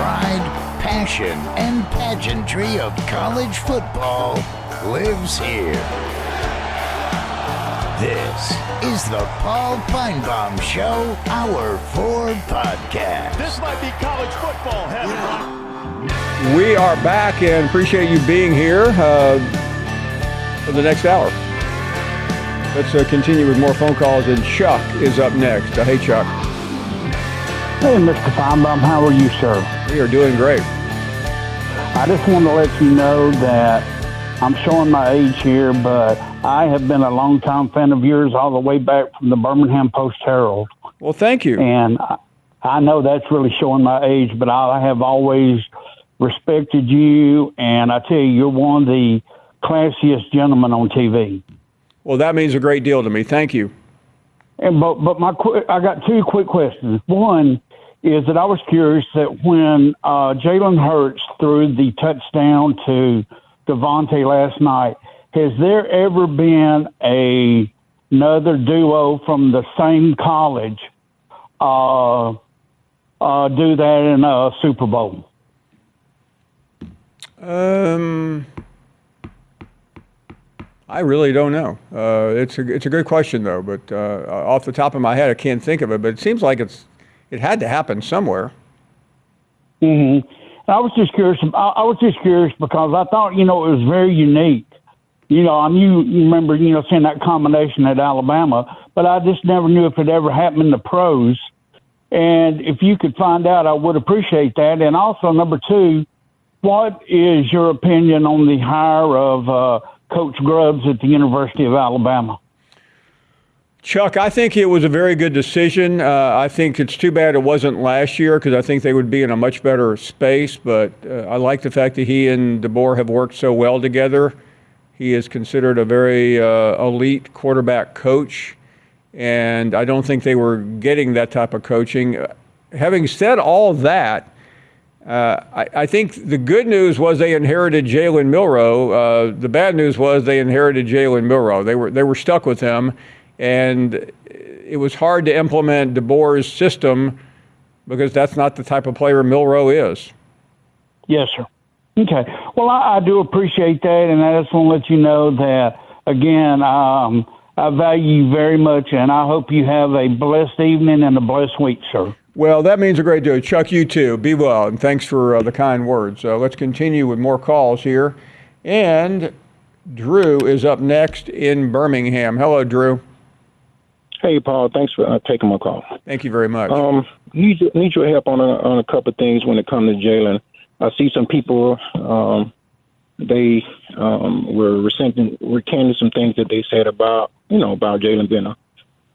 pride, passion, and pageantry of college football lives here. This is the Paul Finebaum Show, Hour 4 podcast. This might be college football heaven. We are back and appreciate you being here for the next hour. Let's continue with more phone calls, and Chuck is up next. Hey, Chuck. Hey, Mr. Finebaum, how are you, sir? We are doing great. I just want to let you know that I'm showing my age here, but I have been a longtime fan of yours all the way back from the Birmingham Post-Herald. Well, thank you. And I know that's really showing my age, but I have always respected you, and I tell you, you're one of the classiest gentlemen on TV. Well, that means a great deal to me. Thank you. And but I got two quick questions. One is that I was curious that when Jalen Hurts threw the touchdown to Devontae last night, has there ever been another duo from the same college do that in a Super Bowl? I really don't know. It's a good question though, but off the top of my head, I can't think of it. But it seems like it had to happen somewhere. Mm-hmm. I was just curious. I was just curious because I thought it was very unique. You remember seeing that combination at Alabama, but I just never knew if it ever happened in the pros. And if you could find out, I would appreciate that. And also, number two, what is your opinion on the hire of Coach Grubbs at the University of Alabama? Chuck, I think it was a very good decision. I think it's too bad it wasn't last year because I think they would be in a much better space. But I like the fact that he and DeBoer have worked so well together. He is considered a very elite quarterback coach, and I don't think they were getting that type of coaching. Having said all that, I think the good news was they inherited Jalen Milroe. The bad news was they inherited Jalen Milroe. They were stuck with him, and it was hard to implement DeBoer's system because that's not the type of player Milroe is. Yes, sir. Okay. Well, I do appreciate that, and I just want to let you know that, again, I value you very much, and I hope you have a blessed evening and a blessed week, sir. Well, that means a great deal. Chuck, you too. Be well, and thanks for the kind words. Let's continue with more calls here. And Drew is up next in Birmingham. Hello, Drew. Hey, Paul. Thanks for taking my call. Thank you very much. Need your help on a couple of things when it comes to Jalen. I see some people, they were recanting some things that they said about Jalen being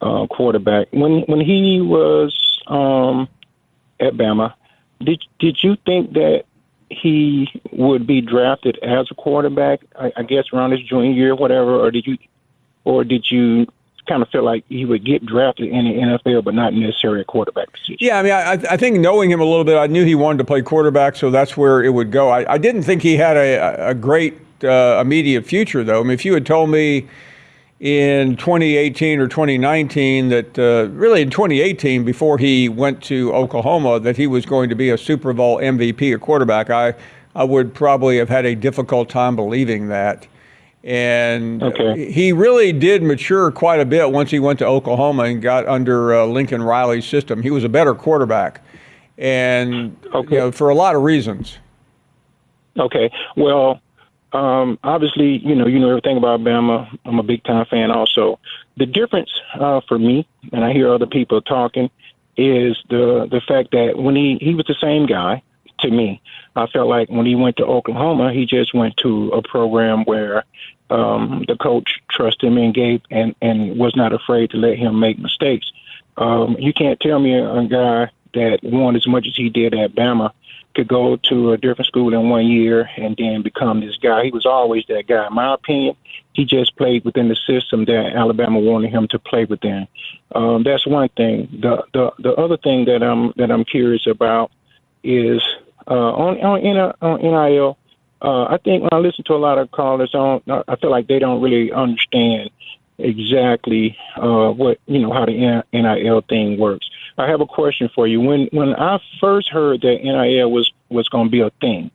a quarterback. When he was at Bama, did you think that he would be drafted as a quarterback? I guess around his junior year, whatever, or did you kind of feel like he would get drafted in the NFL, but not necessarily a quarterback position? Yeah, I mean, I think knowing him a little bit, I knew he wanted to play quarterback, so that's where it would go. I didn't think he had a great immediate future, though. I mean, if you had told me in 2018 or 2019 that really in 2018, before he went to Oklahoma, that he was going to be a Super Bowl MVP, a quarterback, I would probably have had a difficult time believing that. And he really did mature quite a bit once he went to Oklahoma and got under Lincoln Riley's system. He was a better quarterback, and for a lot of reasons. Okay. Well, obviously, you know everything about Bama. I'm a big-time fan also. The difference for me, and I hear other people talking, is the fact that when he was the same guy to me. I felt like when he went to Oklahoma, he just went to a program where the coach trusted him and and was not afraid to let him make mistakes. You can't tell me a guy that won as much as he did at Bama could go to a different school in 1 year and then become this guy. He was always that guy. In my opinion, he just played within the system that Alabama wanted him to play within. That's one thing. The other thing that I'm curious about is on NIL. I think when I listen to a lot of callers I feel like they don't really understand exactly how the NIL thing works. I have a question for you. When I first heard that NIL was going to be a thing,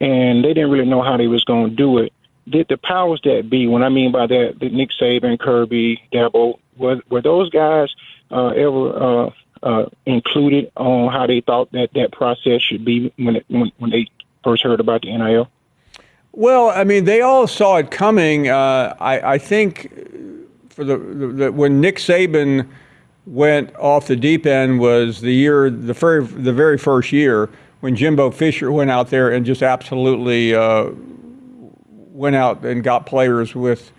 and they didn't really know how they was going to do it, did the powers that be, when I mean by that, the Nick Saban, Kirby, Dabo, were those guys ever included on how they thought that process should be when they first heard about the NIL? Well, I mean, they all saw it coming. I think for when Nick Saban went off the deep end was the very first year when Jimbo Fisher went out there and just absolutely went out and got players with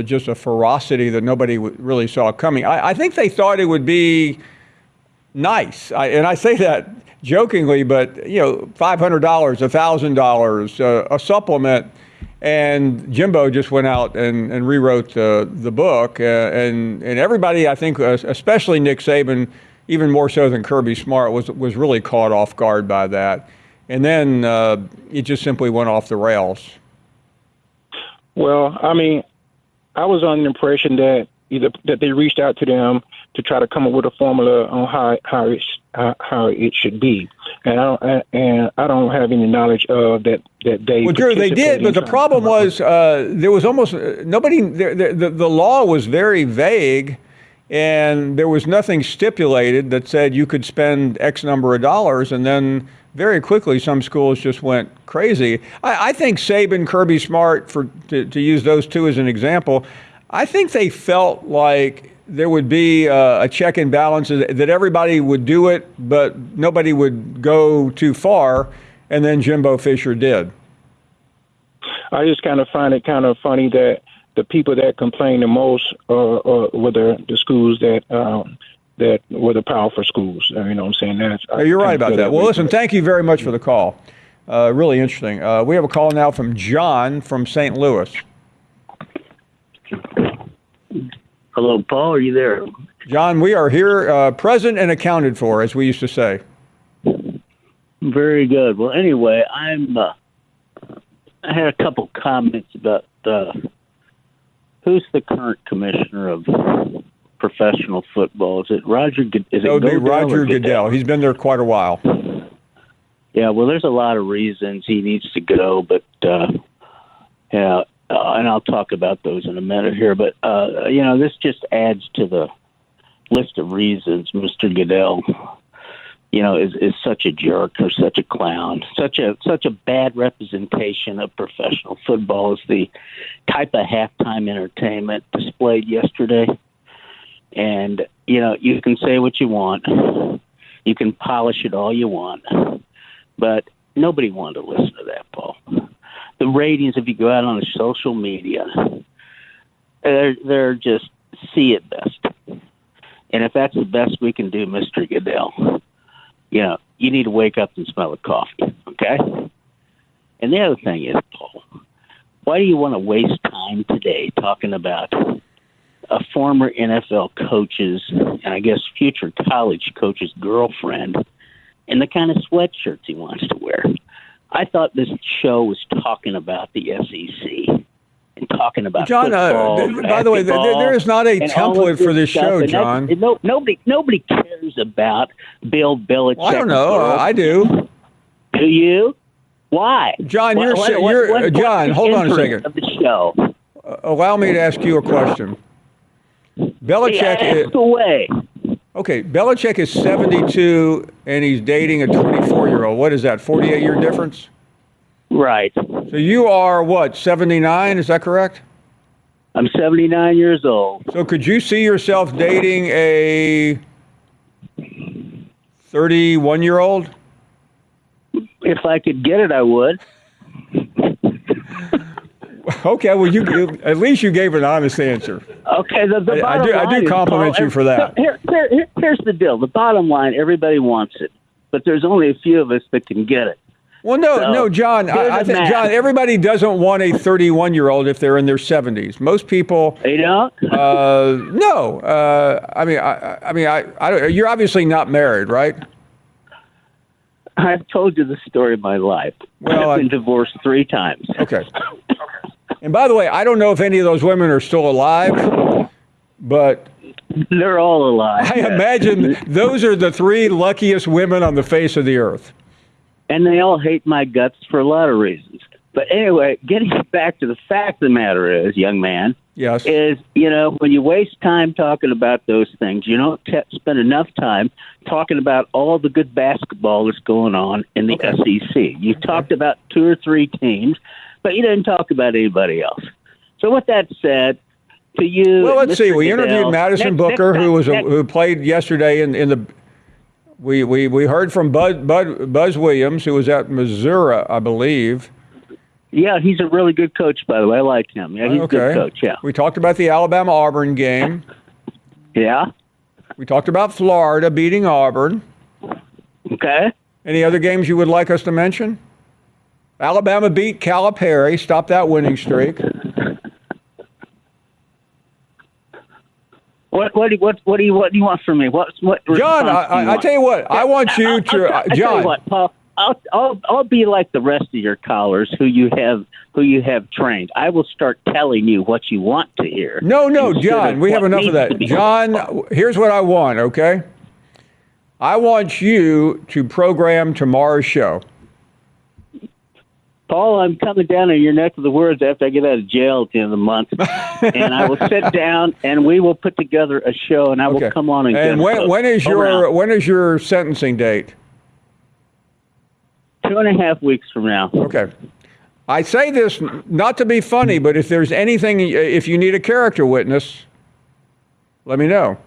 just a ferocity that nobody really saw coming. I think they thought it would be nice, and I say that jokingly, but $500, $1,000, a supplement, and Jimbo just went out and rewrote the book, and everybody, I think, especially Nick Saban, even more so than Kirby Smart, was really caught off guard by that, and then it just simply went off the rails. Well, I mean, I was under the impression that they reached out to them to try to come up with a formula on how it should be, and I don't have any knowledge of that they. Well, Drew, they did, but the problem was there was almost nobody. The law was very vague, and there was nothing stipulated that said you could spend X number of dollars, and then very quickly some schools just went crazy. I think Saban, Kirby Smart, to use those two as an example, I think they felt like there would be a check and balance, that everybody would do it, but nobody would go too far, and then Jimbo Fisher did. I just kind of find it kind of funny that the people that complain the most were the schools that were the powerful schools. You know what I'm saying? You're right about that. Well, listen, thank you very much for the call. Really interesting. We have a call now from John from St. Louis. Hello, Paul. Are you there? John, we are here, present and accounted for, as we used to say. Very good. Well, anyway, I had a couple comments about who's the current commissioner of professional football. Is it Roger? It would be Roger Goodell. He's been there quite a while. Yeah. Well, there's a lot of reasons he needs to go, but yeah. And I'll talk about those in a minute here, but this just adds to the list of reasons Mr. Goodell, is such a jerk or such a clown, such a bad representation of professional football as the type of halftime entertainment displayed yesterday. And you can say what you want, you can polish it all you want, but nobody wanted to listen to that, Paul. The ratings, if you go out on the social media, they're just see it best. And if that's the best we can do, Mr. Goodell, you need to wake up and smell the coffee, okay? And the other thing is, Paul, why do you want to waste time today talking about a former NFL coach's, and I guess future college coach's girlfriend, and the kind of sweatshirts he wants to wear? I thought this show was talking about the SEC and talking about John, football, by the way, there is not a template for this show, John. Nobody cares about Bill Belichick. Well, I don't know. I do. Do you? Why? John, John, hold on a second. Of the show. Allow me to ask you a question. Belichick. Ask away. Okay, Belichick is 72, and he's dating a 24-year-old. What is that, 48-year difference? Right. So you are, what, 79? Is that correct? I'm 79 years old. So could you see yourself dating a 31-year-old? If I could get it, I would. Okay, well, you at least you gave an honest answer. Okay, I do compliment you for that. Here's the deal. The bottom line, everybody wants it, but there's only a few of us that can get it. Well, no, John. I think, John, everybody doesn't want a 31-year-old if they're in their 70s. Most people. They don't? No. You're obviously not married, right? I've told you the story of my life. Well, I've been divorced 3 times. Okay. And by the way, I don't know if any of those women are still alive, but They're all alive. I imagine those are the 3 luckiest women on the face of the earth. And they all hate my guts for a lot of reasons. But anyway, getting back to the fact of the matter is, young man, Yes. is, when you waste time talking about those things, you don't spend enough time talking about all the good basketball that's going on in the SEC. You talked about 2 or 3 teams, but you didn't talk about anybody else. So with that said, to you, Well, let's Mr. see. We Goodell, interviewed Madison Booker, who played yesterday in the. We heard from Buzz Williams, who was at Missouri, I believe. Yeah, he's a really good coach, by the way. I like him. Yeah, he's a good coach, yeah. We talked about the Alabama-Auburn game. Yeah. We talked about Florida beating Auburn. Okay. Any other games you would like us to mention? Alabama beat Calipari, stopped that winning streak. What do you want from me? What John, I tell you what, I want you to I'll John. tell you what, Paul. I'll be like the rest of your callers who you have trained. I will start telling you what you want to hear. No, John, we have enough of that. John, here's what I want, okay? I want you to program tomorrow's show. Paul, I'm coming down in your neck of the woods after I get out of jail at the end of the month, and I will sit down and we will put together a show, and I will come on and when is your sentencing date? 2.5 weeks from now. Okay. I say this not to be funny, but if there's anything, if you need a character witness, let me know.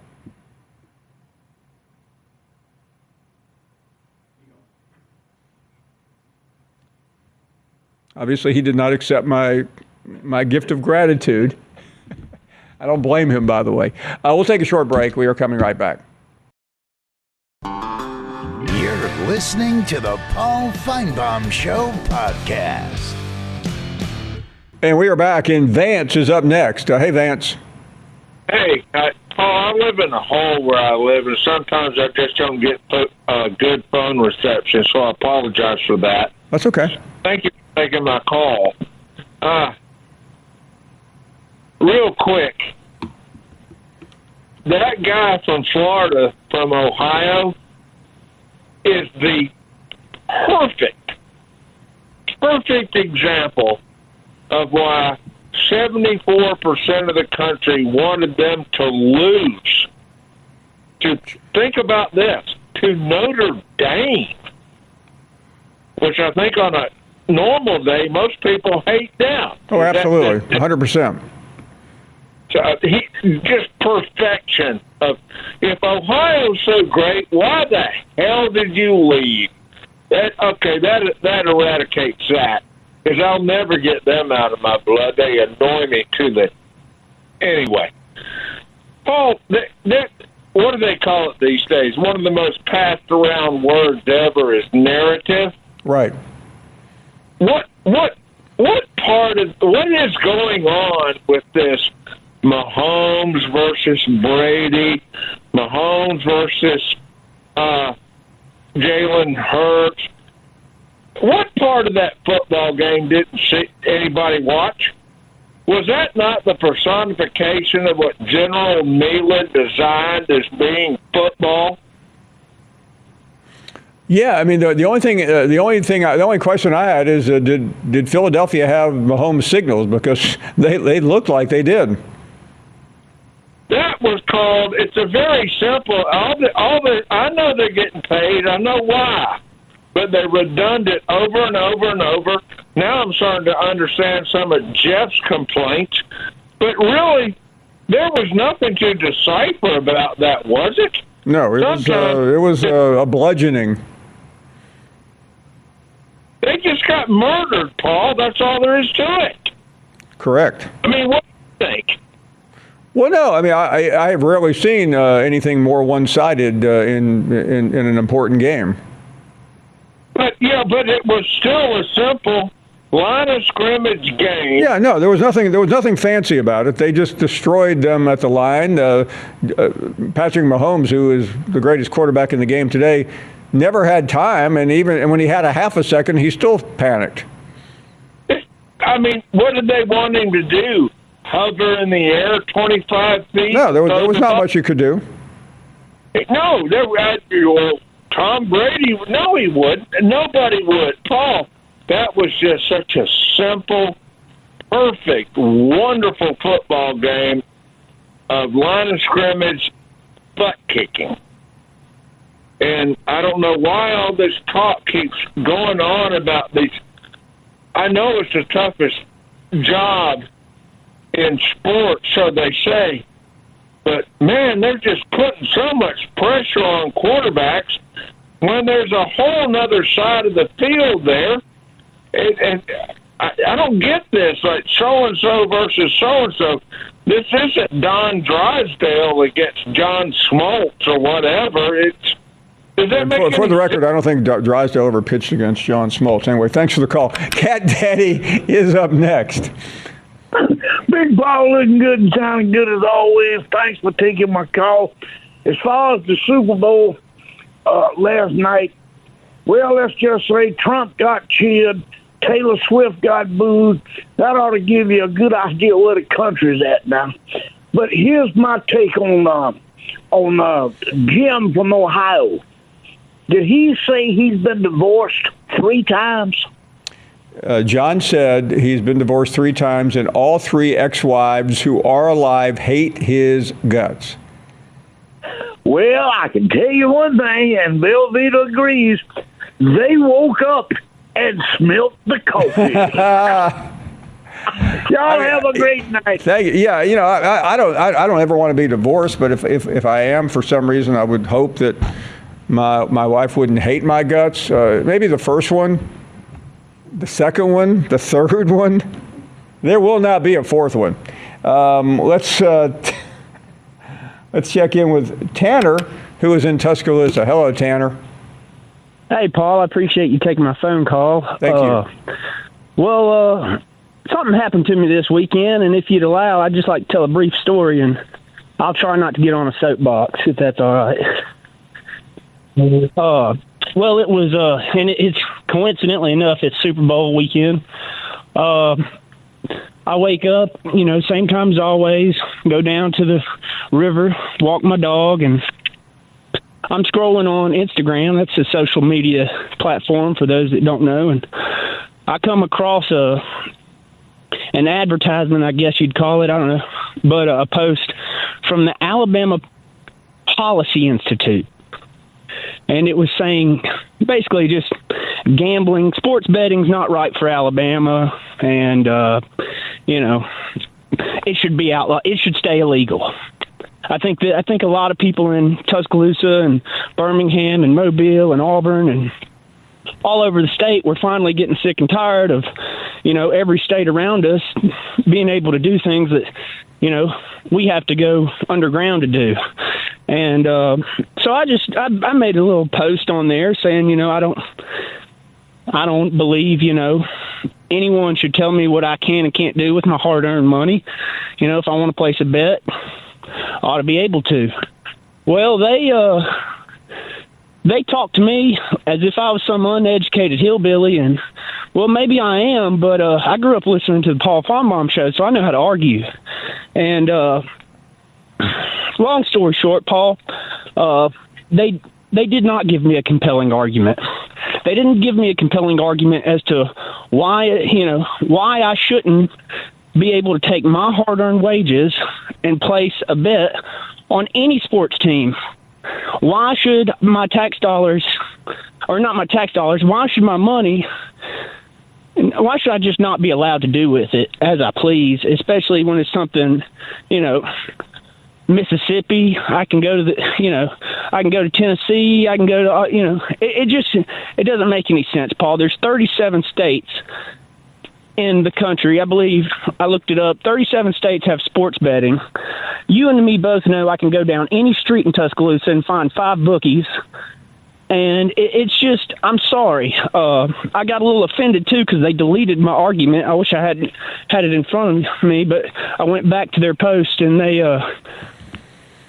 Obviously, he did not accept my gift of gratitude. I don't blame him, by the way. We'll take a short break. We are coming right back. You're listening to the Paul Finebaum Show podcast. And we are back, and Vance is up next. Hey, Vance. Hey, Paul, I live in a hole where I live, and sometimes I just don't get good phone reception, so I apologize for that. That's okay. Thank you for taking my call. Real quick, that guy from Florida, from Ohio, is the perfect example of why 74% of the country wanted them to lose. To think about this, to Notre Dame, which I think on a normal day, most people hate them. Oh, absolutely. 100%. So just perfection of, if Ohio's so great, why the hell did you leave? That eradicates that, because I'll never get them out of my blood. They annoy me to the anyway. Paul, what do they call it these days? One of the most passed around words ever is narrative. Right. What is going on with this Mahomes versus Brady, Mahomes versus Jalen Hurts? What part of that football game didn't anybody watch? Was that not the personification of what General Mila designed as being football? Yeah, I mean the only question I had is did Philadelphia have Mahomes signals, because they looked like they did. That was called. It's a very simple. I know they're getting paid. I know why, but they redundant over and over and over. Now I'm starting to understand some of Jeff's complaints, but really, there was nothing to decipher about that, was it? No, it was a bludgeoning. They just got murdered, Paul. That's all there is to it. Correct. I mean, what do you think? Well, no. I mean, I have rarely seen anything more one-sided in an important game. But it was still a simple line of scrimmage game. Yeah, no, there was nothing fancy about it. They just destroyed them at the line. Patrick Mahomes, who is the greatest quarterback in the game today, never had time, and when he had a half a second, he still panicked. I mean, what did they want him to do? hover in the air 25 feet? No, there was not much you could do. No, well, Tom Brady, no, he wouldn't. Nobody would. Paul, that was just such a simple, perfect, wonderful football game of line of scrimmage, butt kicking. And I don't know why all this talk keeps going on about these. I know it's the toughest job in sports, so they say. But, man, they're just putting so much pressure on quarterbacks when there's a whole other side of the field there. And I don't get this, like so-and-so versus so-and-so. This isn't Don Drysdale against John Smoltz or whatever. For the record, I don't think Drysdale ever pitched against John Smoltz. Anyway, thanks for the call. Cat Daddy is up next. Big Paul looking good and sounding good as always. Thanks for taking my call. As far as the Super Bowl last night, well, let's just say Trump got cheered, Taylor Swift got booed. That ought to give you a good idea where the country's at now. But here's my take on Jim from Ohio. Did he say he's been divorced 3 times? John said he's been divorced 3 times, and all 3 ex-wives who are alive hate his guts. Well, I can tell you one thing, and Bill Vito agrees. They woke up and smelt the coffee. Y'all have a great night. Thank you. Yeah, I don't ever want to be divorced, but if I am for some reason, I would hope that my wife wouldn't hate my guts. Maybe the first one, the second one, the third one. There will not be a fourth one. Let's check in with Tanner, who is in Tuscaloosa. Hello, Tanner. Hey, Paul. I appreciate you taking my phone call. Thank you. Well, something happened to me this weekend, and if you'd allow, I'd just like to tell a brief story, and I'll try not to get on a soapbox, if that's all right. Well, it was, and it's coincidentally enough, it's Super Bowl weekend. I wake up, same time as always, go down to the river, walk my dog, and I'm scrolling on Instagram. That's a social media platform for those that don't know. And I come across an advertisement, I guess you'd call it, I don't know, but a post from the Alabama Policy Institute. And it was saying basically just gambling, sports betting's not right for Alabama, and, it should be outlawed. It should stay illegal. I think a lot of people in Tuscaloosa and Birmingham and Mobile and Auburn and all over the state were finally getting sick and tired of, every state around us being able to do things that, we have to go underground to do. And so I made a little post on there saying, I don't believe, anyone should tell me what I can and can't do with my hard-earned money. If I want to place a bet, I ought to be able to. Well, they talked to me as if I was some uneducated hillbilly, and, well, maybe I am, but I grew up listening to the Paul Finebaum show, so I know how to argue. And long story short, Paul, they did not give me a compelling argument. They didn't give me a compelling argument as to why I shouldn't be able to take my hard-earned wages and place a bet on any sports team. Why should my tax dollars, or not my tax dollars, why should my money, why should I just not be allowed to do with it as I please, especially when it's something, Mississippi, I can go to I can go to Tennessee, I can go to, it doesn't make any sense, Paul. There's 37 states in the country. I believe I looked it up. 37 states have sports betting. You and me both know I can go down any street in Tuscaloosa and find 5 bookies. And it's just, I'm sorry. I got a little offended, too, because they deleted my argument. I wish I had it in front of me, but I went back to their post, and they, I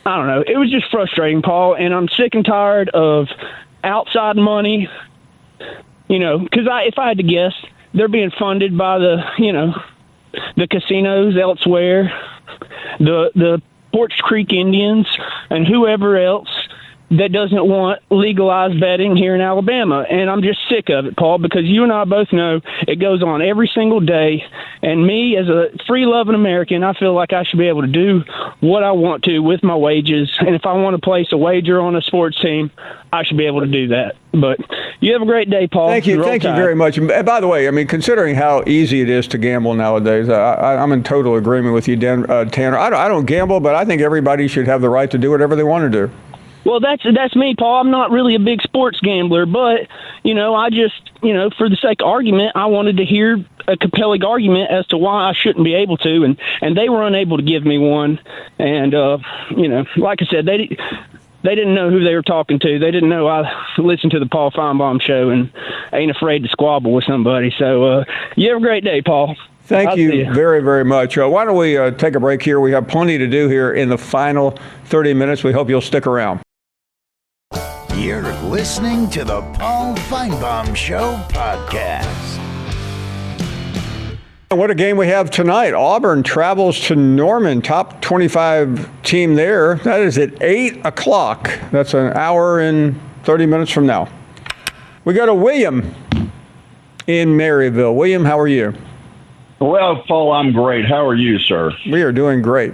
don't know. It was just frustrating, Paul, and I'm sick and tired of outside money, because if I had to guess, they're being funded by the the casinos elsewhere, the Porch Creek Indians, and whoever else that doesn't want legalized betting here in Alabama. And I'm just sick of it, Paul, because you and I both know it goes on every single day. And me, as a free-loving American, I feel like I should be able to do what I want to with my wages. And if I want to place a wager on a sports team, I should be able to do that. But you have a great day, Paul. Thank you. Thank you very much. And by the way, I mean, considering how easy it is to gamble nowadays, I'm in total agreement with you, Tanner. I don't gamble, but I think everybody should have the right to do whatever they want to do. Well, that's me, Paul. I'm not really a big sports gambler, but, I just, for the sake of argument, I wanted to hear a compelling argument as to why I shouldn't be able to, and they were unable to give me one. And, like I said, they didn't know who they were talking to. They didn't know I listened to the Paul Finebaum show and ain't afraid to squabble with somebody. So you have a great day, Paul. Thank you very, very much. Why don't we take a break here? We have plenty to do here in the final 30 minutes. We hope you'll stick around. You're listening to the Paul Finebaum Show podcast. What a game we have tonight. Auburn travels to Norman, top 25 team there. That is at 8 o'clock. That's an hour and 30 minutes from now. We go to William in Maryville. William, how are you? Well, Paul, I'm great. How are you, sir? We are doing great.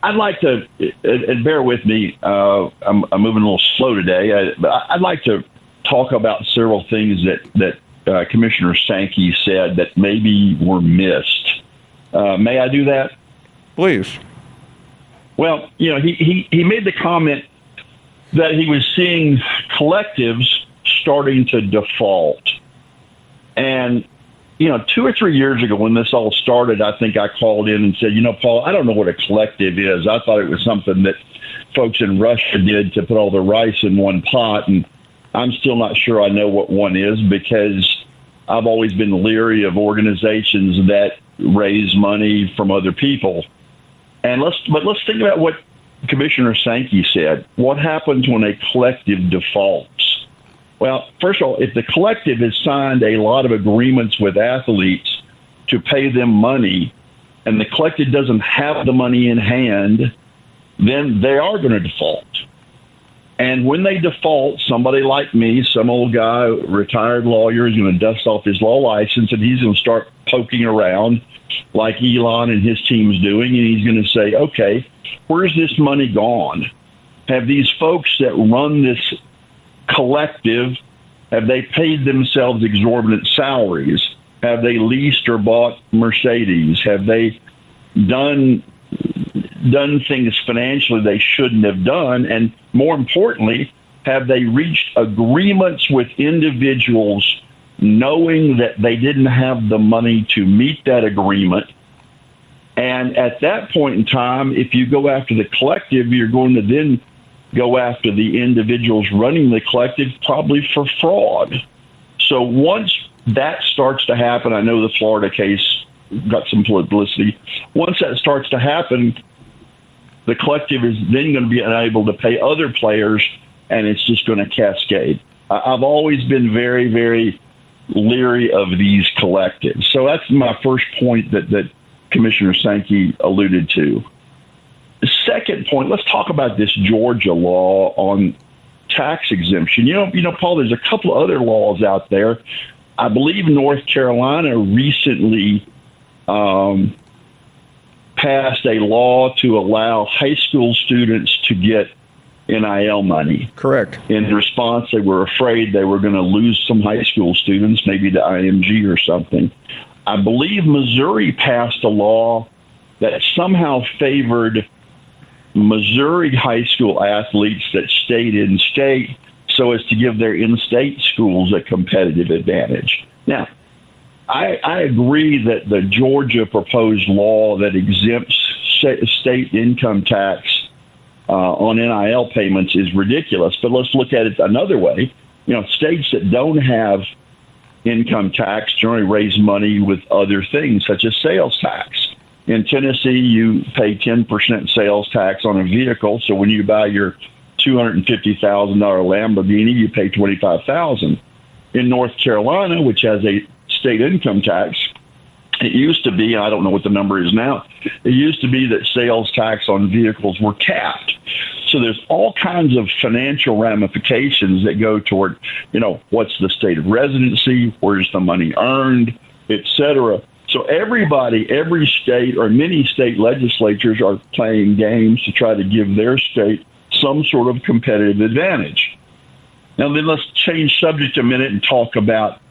I'd like to, and bear with me, I'm moving a little slow today, but I'd like to talk about several things that Commissioner Sankey said that maybe were missed. May I do that? Please. Well, he made the comment that he was seeing collectives starting to default. And 2 or 3 years ago when this all started, I think I called in and said, Paul, I don't know what a collective is. I thought it was something that folks in Russia did to put all the rice in one pot. And I'm still not sure I know what one is because I've always been leery of organizations that raise money from other people. And let's think about what Commissioner Sankey said. What happens when a collective defaults? Well, first of all, if the collective has signed a lot of agreements with athletes to pay them money, and the collective doesn't have the money in hand, then they are going to default. And when they default, somebody like me, some old guy, retired lawyer, is going to dust off his law license, and he's going to start poking around like Elon and his team's doing, and he's going to say, okay, where's this money gone? Have these folks that run this collective, have they paid themselves exorbitant salaries? Have they leased or bought Mercedes? Have they done things financially they shouldn't have done? And more importantly, have they reached agreements with individuals knowing that they didn't have the money to meet that agreement? And at that point in time, if you go after the collective, you're going to then go after the individuals running the collective, probably for fraud. So once that starts to happen, I know the Florida case got some publicity. Once that starts to happen, the collective is then going to be unable to pay other players, and it's just going to cascade. I've always been very, very leery of these collectives. So that's my first point that Commissioner Sankey alluded to. The second point, let's talk about this Georgia law on tax exemption. Paul, there's a couple of other laws out there. I believe North Carolina recently passed a law to allow high school students to get NIL money. Correct. In response, they were afraid they were going to lose some high school students, maybe to IMG or something. I believe Missouri passed a law that somehow favored Missouri high school athletes that stayed in state so as to give their in-state schools a competitive advantage. Now, I agree that the Georgia proposed law that exempts state income tax on NIL payments is ridiculous, but let's look at it another way. States that don't have income tax generally raise money with other things, such as sales tax. In Tennessee, you pay 10% sales tax on a vehicle. So when you buy your $250,000 Lamborghini, you pay $25,000. In North Carolina, which has a state income tax, It used to be, I don't know what the number is now, it used to be that sales tax on vehicles were capped. So there's all kinds of financial ramifications that go toward, what's the state of residency, where's the money earned, et cetera. So everybody, every state or many state legislatures are playing games to try to give their state some sort of competitive advantage. Now then let's change subject a minute and talk about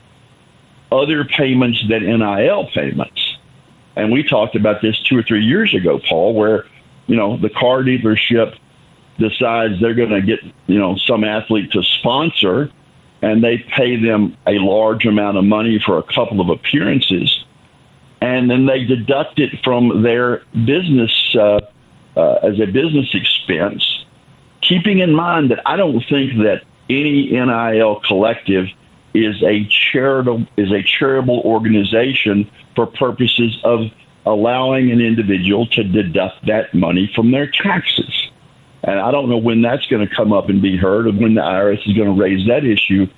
other payments than NIL payments. And we talked about this 2 or 3 years ago, Paul, where, the car dealership decides they're going to get, some athlete to sponsor, and they pay them a large amount of money for a couple of appearances. And then they deduct it from their business as a business expense, keeping in mind that I don't think that any NIL collective is a charitable organization for purposes of allowing an individual to deduct that money from their taxes. And I don't know when that's going to come up and be heard, or when the IRS is going to raise that issue,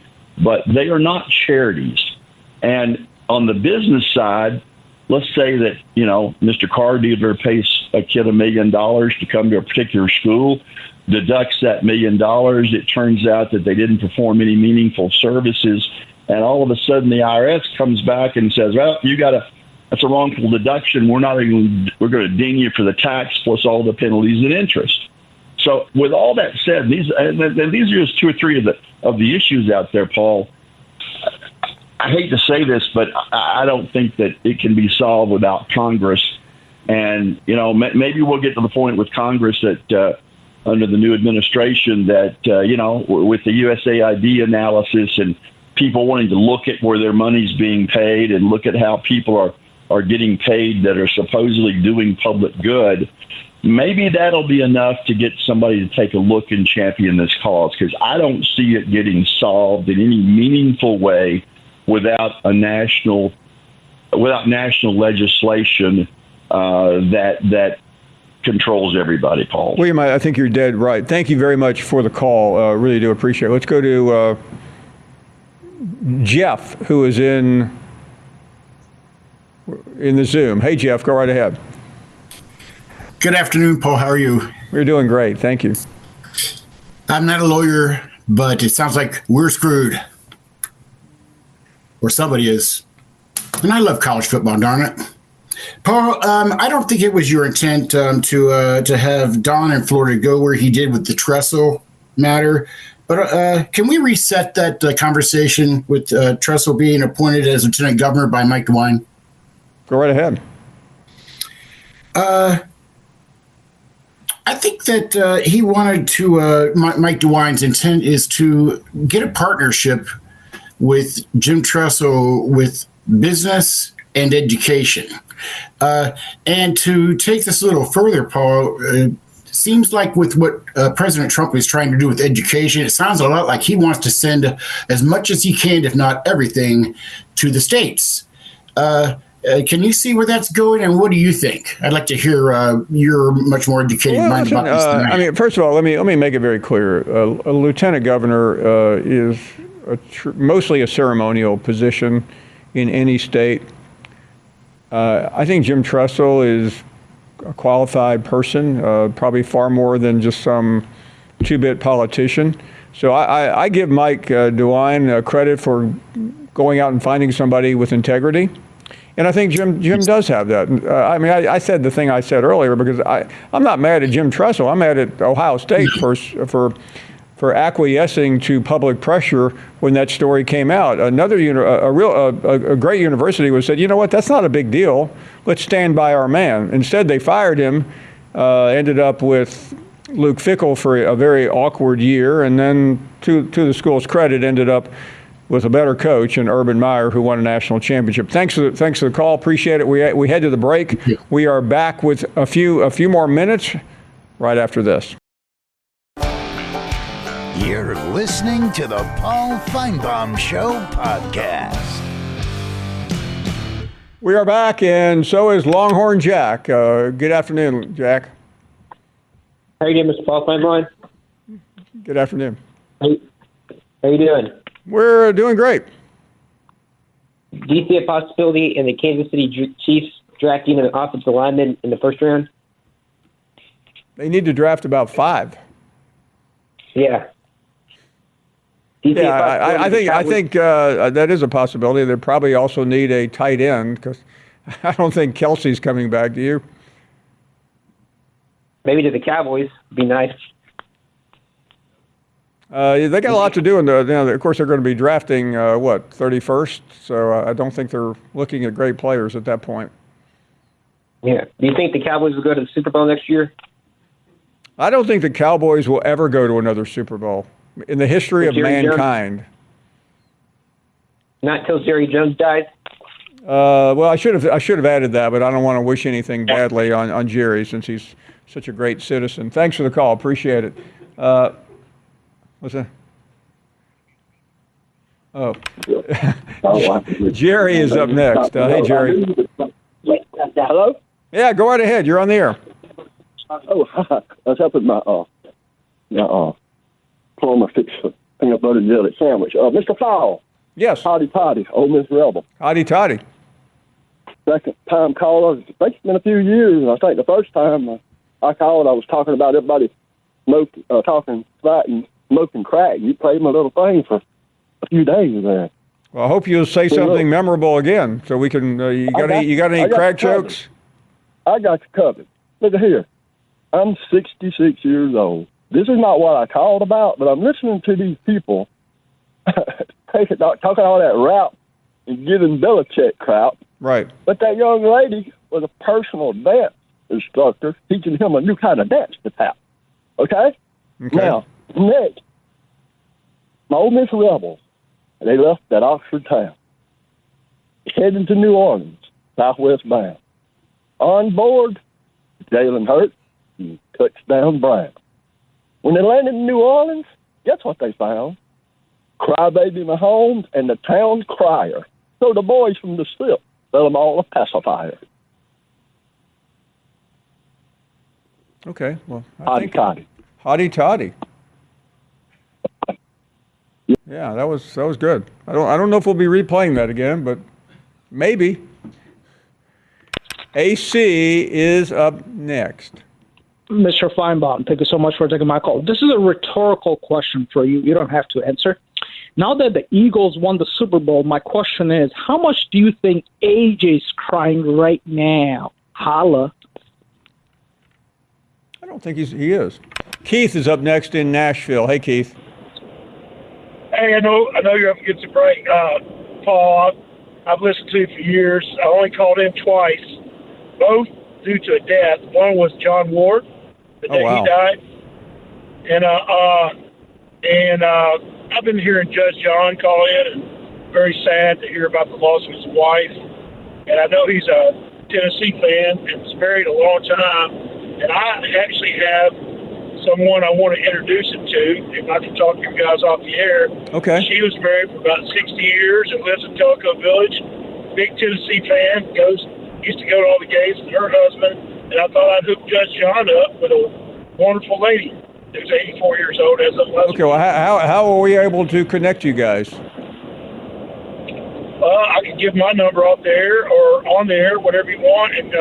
but they are not charities. And on the business side, let's say that, Mr. Car Dealer pays a kid $1 million to come to a particular school, deducts that $1 million. It turns out that they didn't perform any meaningful services. And all of a sudden the IRS comes back and says, well, that's a wrongful deduction. We're going to ding you for the tax plus all the penalties and interest. So with all that said, these are just 2 or 3 of the issues out there, Paul. I hate to say this, but I don't think that it can be solved without Congress. And, maybe we'll get to the point with Congress that under the new administration that, with the USAID analysis and people wanting to look at where their money's being paid and look at how people are getting paid that are supposedly doing public good, maybe that'll be enough to get somebody to take a look and champion this cause, because I don't see it getting solved in any meaningful way without national legislation that controls everybody, Paul. William, I think you're dead right. Thank you very much for the call. Really do appreciate it. Let's go to Jeff, who is in the Zoom. Hey, Jeff, go right ahead. Good afternoon, Paul. How are you? We're doing great. Thank you. I'm not a lawyer, but it sounds like we're screwed. Or somebody is. And I love college football, darn it. Paul, I don't think it was your intent to have Don in Florida go where he did with the Tressel matter. But can we reset that conversation with Tressel being appointed as lieutenant governor by Mike DeWine? Go right ahead. I think that he wanted to, Mike DeWine's intent is to get a partnership with Jim Tressel with business and education. And to take this a little further, Paul, seems like with what President Trump is trying to do with education, it sounds a lot like he wants to send as much as he can, if not everything, to the states. Can you see where that's going, and what do you think? I'd like to hear your much more educated mind about this tonight. First of all, let me make it very clear. A lieutenant governor is mostly a ceremonial position in any state. I think Jim Tressel is a qualified person, probably far more than just some two-bit politician. So I give Mike DeWine credit for going out and finding somebody with integrity. And I think Jim does have that. I said the thing I said earlier because I'm not mad at Jim Tressel. I'm mad at Ohio State for acquiescing to public pressure when that story came out. A great university was said, you know what, that's not a big deal. Let's stand by our man. Instead, they fired him, ended up with Luke Fickell for a very awkward year, and then to the school's credit, ended up with a better coach in Urban Meyer, who won a national championship. Thanks for the call. Appreciate it. We head to the break. We are back with a few more minutes right after this. You're listening to the Paul Finebaum Show podcast. We are back, and so is Longhorn Jack. Good afternoon, Jack. How you doing, Mr. Paul Finebaum? Good afternoon. How you doing? We're doing great. do you see a possibility in the Kansas City Chiefs drafting an offensive lineman in the first round? They need to draft about 5. Yeah. Yeah, I think that is a possibility. They probably also need a tight end because I don't think Kelsey's coming back. Do you? Maybe to the Cowboys. Be nice. They got a lot to do, and of course they're going to be drafting 31st. So I don't think they're looking at great players at that point. Yeah. Do you think the Cowboys will go to the Super Bowl next year? I don't think the Cowboys will ever go to another Super Bowl in the history of mankind. Jones? Not until Jerry Jones dies. Well, I should have added that, but I don't want to wish anything badly on Jerry since he's such a great citizen. Thanks for the call. Appreciate it. What's that? Oh, Jerry is up next. Hey, Jerry. Hello? Yeah, go right ahead. You're on the air. Oh, I was helping my plumber fix a peanut butter and jelly sandwich. Mr. Fowle. Yes. Howdy toddy, Ole Miss Rebel. Howdy toddy. Second time caller. I think it's been a few years, and I think the first time I called, I was talking about everybody talking flat and smoking crack. You played my little thing for a few days there. Well, I hope you'll say something memorable again, so we can. You got any crack jokes? I got you covered. Look at here. I'm 66 years old. This is not what I called about, but I'm listening to these people talking all that rap and giving Belichick crap. Right. But that young lady was a personal dance instructor teaching him a new kind of dance to tap. Okay? Now, next, my Ole Miss Rebels, they left that Oxford town, heading to New Orleans, southwest bound. On board, Jalen Hurts and touchdown Brown. When they landed in New Orleans, guess what they found? Crybaby Mahomes and the town crier. So the boys from the slip fell them all a pacifier. Okay, well, Hotty toddy. Hotty toddy. Yeah, that was good. I don't know if we'll be replaying that again, but maybe. AC is up next. Mr. Finebaum, thank you so much for taking my call. This is a rhetorical question for you. You don't have to answer. Now that the Eagles won the Super Bowl, my question is, how much do you think AJ's crying right now? Holla. I don't think he is. Keith is up next in Nashville. Hey, Keith. Hey, I know you're up against a break, Paul. I've listened to you for years. I only called in twice, both due to a death. One was John Ward, the day he died, and I've been hearing Judge John call in, and very sad to hear about the loss of his wife. And I know he's a Tennessee fan and was married a long time. And I actually have someone I want to introduce him to, if I can talk to you guys off the air. Okay. She was married for about 60 years and lives in Tellico Village. Big Tennessee fan, used to go to all the games with her husband. And I thought I'd hook Judge John up with a wonderful lady who's 84 years old as of last Okay, well, how are we able to connect you guys? I can give my number off the air or on the air, whatever you want, and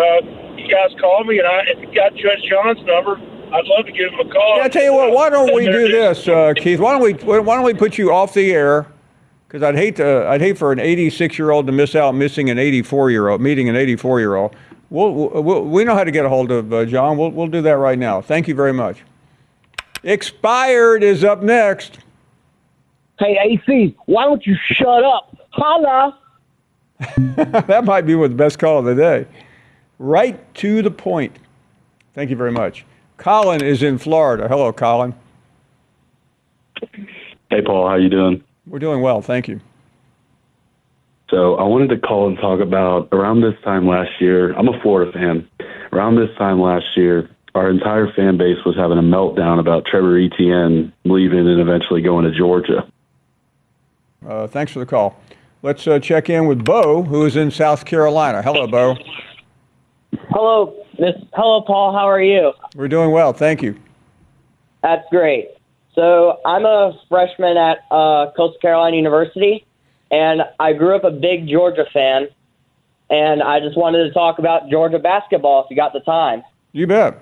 you guys call me, and if you got Judge John's number, I'd love to give him a call. Yeah, I tell you what, why don't we do this, Keith? Why don't we put you off the air? Because I'd hate for an 86-year-old to miss out meeting an 84-year-old. We know how to get a hold of John. We'll do that right now. Thank you very much. Expired is up next. Hey, AC, why don't you shut up? Holla. That might be the best call of the day. Right to the point. Thank you very much. Colin is in Florida. Hello, Colin. Hey, Paul. How you doing? We're doing well. Thank you. So I wanted to call and talk about around this time last year. I'm a Florida fan. Around this time last year, our entire fan base was having a meltdown about Trevor Etienne leaving and eventually going to Georgia. Thanks for the call. Let's check in with Bo, who is in South Carolina. Hello, Bo. Hello, Paul. How are you? We're doing well. Thank you. That's great. So I'm a freshman at Coastal Carolina University, and I grew up a big Georgia fan, and I just wanted to talk about Georgia basketball if you got the time. You bet.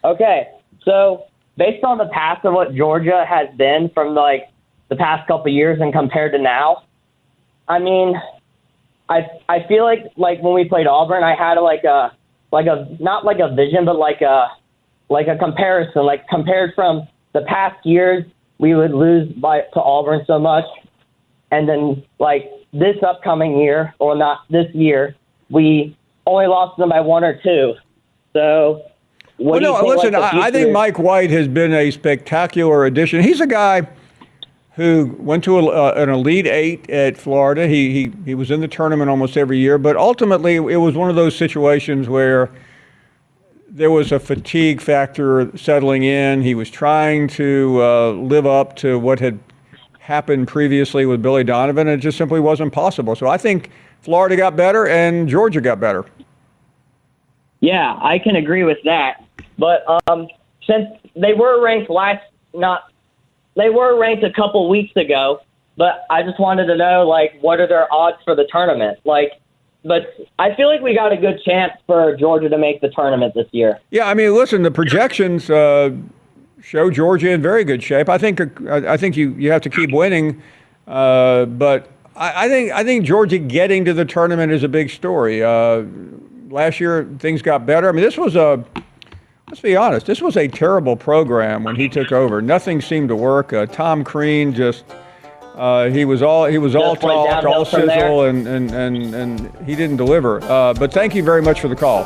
Okay, so based on the past of what Georgia has been from like the past couple of years and compared to now, I mean, I feel like when we played Auburn, I had like a not like a vision, but like a comparison. Like compared from the past years, we would lose to Auburn so much, and then like this upcoming year, or not this year, we only lost them by 1 or 2. So. Listen, I think Mike White has been a spectacular addition. He's a guy who went to an Elite Eight at Florida. He was in the tournament almost every year, but ultimately it was one of those situations where there was a fatigue factor settling in. He was trying to live up to what had happened previously with Billy Donovan, and it just simply wasn't possible. So I think Florida got better and Georgia got better. Yeah, I can agree with that. But since they were ranked they were ranked a couple weeks ago. But I just wanted to know, like, what are their odds for the tournament? But I feel like we got a good chance for Georgia to make the tournament this year. Yeah, I mean, listen, the projections show Georgia in very good shape. I think you have to keep winning, but I think Georgia getting to the tournament is a big story. Last year, things got better. I mean, let's be honest, this was a terrible program when he took over. Nothing seemed to work. Tom Crean just, he was all talk, all sizzle, and he didn't deliver. But thank you very much for the call.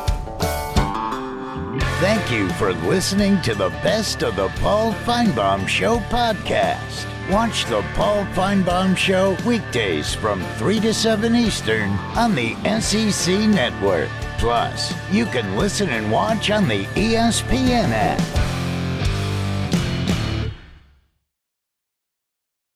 Thank you for listening to the Best of the Paul Finebaum Show podcast. Watch the Paul Finebaum Show weekdays from 3 to 7 Eastern on the SEC Network. Plus, you can listen and watch on the ESPN app.